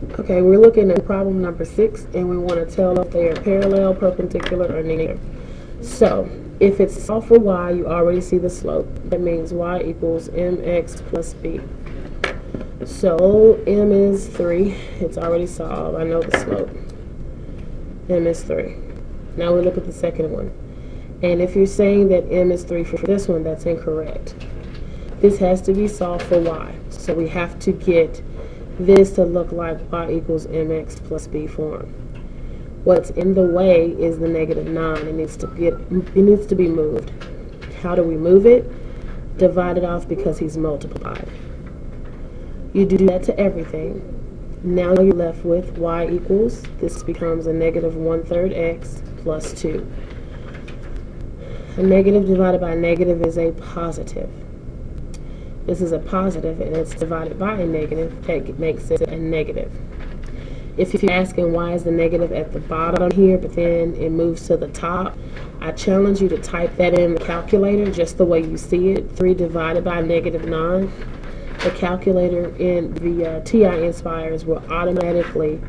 Okay, we're looking at problem number 6, and we want to tell if they are parallel, perpendicular, or neither. So, if it's solved for y, you already see the slope. That means y equals mx plus b. So, m is 3. It's already solved. I know the slope. M is 3. Now we look at the second one. And if you're saying that m is 3 for this one, that's incorrect. This has to be solved for y. So we have to get this to look like y equals mx plus b form. What's in the way is the negative 9. It needs to be moved. How do we move it? Divide it off because he's multiplied. You do that to everything. Now you're left with y equals, this becomes a negative 1/3 x plus 2. A negative divided by a negative is a positive. This is a positive, and it's divided by a negative. That makes it a negative. If you're asking why is the negative at the bottom here, but then it moves to the top, I challenge you to type that in the calculator just the way you see it. 3 divided by negative 9. The calculator in the TI Inspires will automatically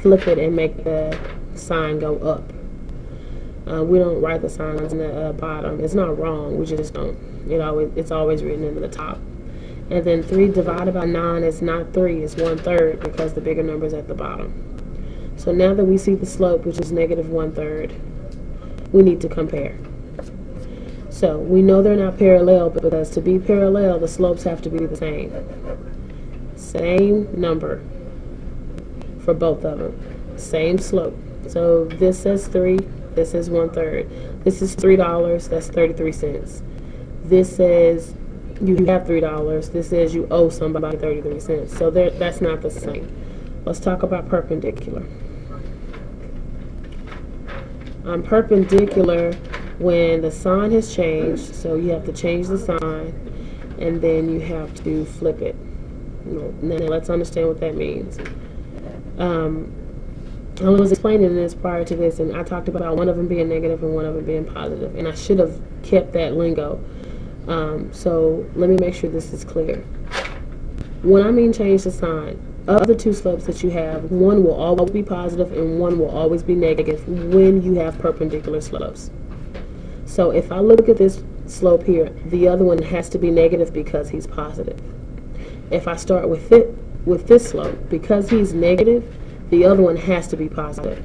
flip it and make the sign go up. We don't write the signs in the bottom. It's not wrong. We just don't. It's always written in the top. And then 3 divided by 9 is not 3, it's 1/3 because the bigger number is at the bottom. So now that we see the slope, which is negative 1/3, we need to compare. So we know they're not parallel because to be parallel, the slopes have to be the same. Same number for both of them. Same slope. So this says 3, this is 1/3. This is $3, that's 33 cents. This says you have $3. This says you owe somebody 33 cents. So that's not the same. Let's talk about perpendicular. Perpendicular, when the sign has changed, so you have to change the sign, and then you have to flip it. Now let's understand what that means. I was explaining this prior to this, and I talked about one of them being negative and one of them being positive, and I should have kept that lingo. So let me make sure this is clear. When I mean change the sign, of the two slopes that you have, one will always be positive and one will always be negative when you have perpendicular slopes. So if I look at this slope here, the other one has to be negative because he's positive. If I start with this slope, because he's negative, the other one has to be positive.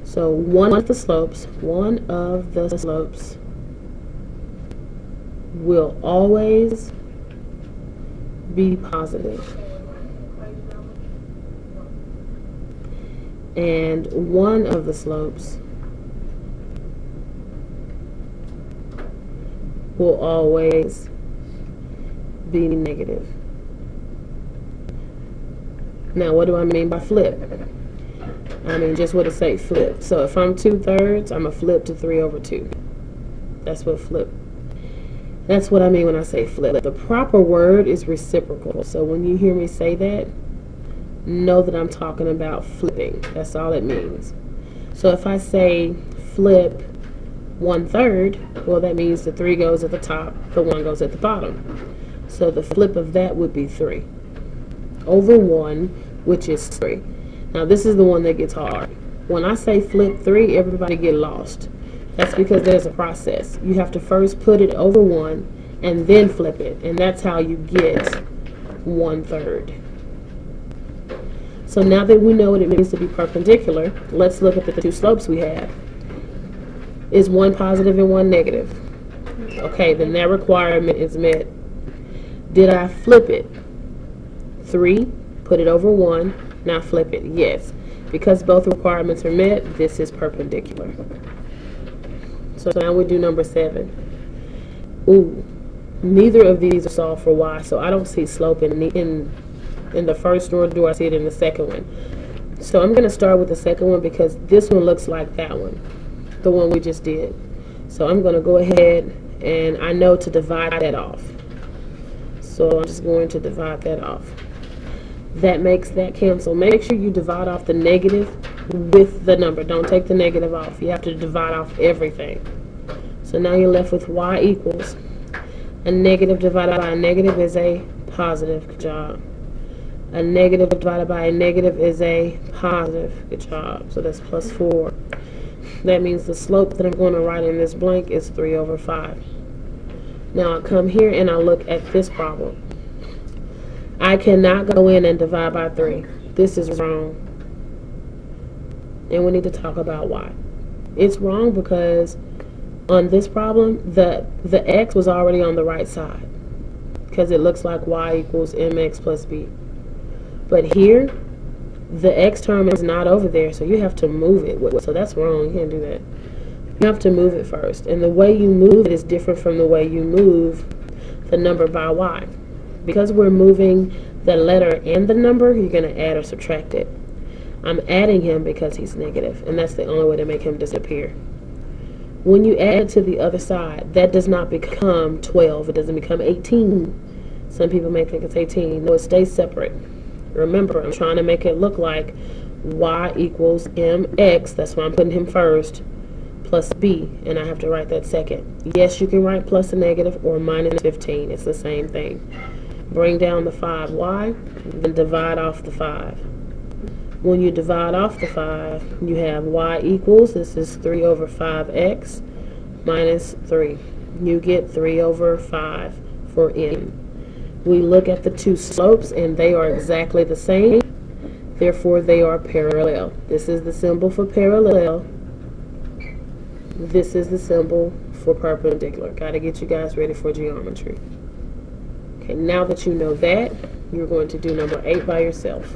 So one of the slopes will always be positive. And one of the slopes will always be negative. Now, what do I mean by flip? I mean just what it say, flip. So if I'm 2/3, I'm a flip to 3/2. That's what flip. That's what I mean when I say flip. The proper word is reciprocal. So when you hear me say that, know that I'm talking about flipping. That's all it means. So if I say flip 1/3, well, that means the 3 goes at the top, the 1 goes at the bottom. So the flip of that would be 3 over 1, which is 3. Now this is the one that gets hard. When I say flip 3, everybody get lost. That's because there's a process. You have to first put it over 1 and then flip it, and that's how you get 1/3. So now that we know what it means to be perpendicular, let's look at the two slopes we have. Is one positive and one negative? Okay, then that requirement is met. Did I flip it? 3, put it over 1, now flip it. Yes. Because both requirements are met, this is perpendicular. So now we do number 7. Ooh, neither of these are solved for y, so I don't see slope in the first, nor do I see it in the second one. So I'm going to start with the second one because this one looks like that one, the one we just did. So I'm going to go ahead, and I know to divide that off. So I'm just going to divide that off. That makes that cancel. Make sure you divide off the negative with the number. Don't take the negative off. You have to divide off everything. So now you're left with y equals a negative divided by a negative is a positive. Good job. A negative divided by a negative is a positive. Good job. So that's plus 4. That means the slope that I'm going to write in this blank is 3 over 5. Now I come here and I look at this problem. I cannot go in and divide by 3. This is wrong. And we need to talk about why. It's wrong because on this problem, the x was already on the right side because it looks like y equals mx plus b. But here, the x term is not over there, so you have to move it. So that's wrong. You can't do that. You have to move it first. And the way you move it is different from the way you move the number by y. Because we're moving the letter and the number, you're going to add or subtract it. I'm adding him because he's negative, and that's the only way to make him disappear. When you add to the other side, that does not become 12. It doesn't become 18. Some people may think it's 18. No, it stays separate. Remember, I'm trying to make it look like y equals mx. That's why I'm putting him first, plus b, and I have to write that second. Yes, you can write plus a negative or minus 15. It's the same thing. Bring down the 5y, then divide off the 5. When you divide off the 5, you have y equals, this is 3 over 5x minus 3. You get 3 over 5 for m. We look at the two slopes and they are exactly the same. Therefore, they are parallel. This is the symbol for parallel. This is the symbol for perpendicular. Got to get you guys ready for geometry. Okay, now that you know that, you're going to do number 8 by yourself.